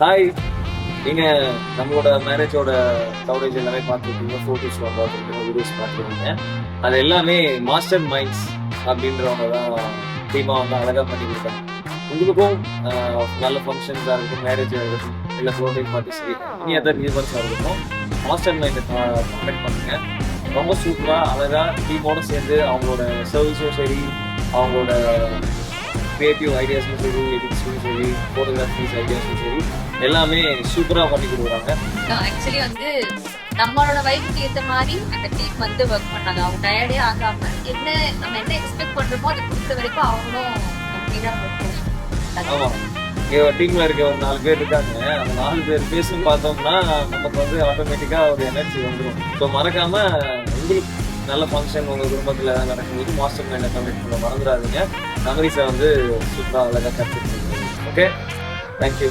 Hi, நீங்க நம்மளோட மேரேஜோட coverage எல்லாமே பார்த்துருக்கீங்க, ஃபோட்டோஸ்லாம் பார்த்துருக்கீங்க, வீடியோஸ் பார்த்துருக்கீங்க. அது எல்லாமே மாஸ்டர் மைண்ட்ஸ் அப்படின்றவங்க தான் டீமாக வந்து அழகாக பண்ணி கொடுத்தாங்க. உங்களுக்கும் நல்ல ஃபங்க்ஷன்ஸாக இருக்கும், மேரேஜாக இருக்கட்டும், இல்லை பர்த்டே பார்ட்டி சரி, இனி எதாவது ஈவெண்ட்ஸாக இருக்கட்டும், மாஸ்டர் மைண்டை கான்டாக்ட் பண்ணுங்க. ரொம்ப சூப்பராக அழகாக டீமோடு சேர்ந்து அவங்களோட சர்வீஸும் சரி, அவங்களோட கிரியேட்டிவ் ஐடியாஸும் சரி, எடிட்ஸும் சரி, ஃபோட்டோகிராஃபிஸ் ஐடியாஸும் சரி, எல்லாமே சூப்பராக பண்ணி கொடுக்குறாங்க. ஆக்சுவலி வந்து நம்மளோட வைஃப்க்கு ஏற்ற மாதிரி அந்த டீம் வந்து ஒர்க் பண்ணாங்க. அவங்க டயர்டே ஆகாம நம்ம என்ன எக்ஸ்பெக்ட் பண்றோமோ அதை கொடுத்த வரைக்கும் அவங்களும் ஆமாம், டீம்ல இருக்க ஒரு 4 பேர் இருக்காங்க. அந்த 4 பேர் பேசுன்னு பார்த்தோம்னா நமக்கு வந்து ஆட்டோமேட்டிக்காக ஒரு எனர்ஜி வந்துடும். ஸோ மறக்காம உங்களுக்கு நல்ல ஃபங்க்ஷன் உங்கள் குடும்பத்தில் நடக்கும்போது மாஸ்டர் மைண்டை கம்ப்ளீட் பண்ண மறந்துடாதீங்க. மெமரிஸை வந்து சூப்பராக அழகாக கற்றுக்கிட்டு. Okay, thank you.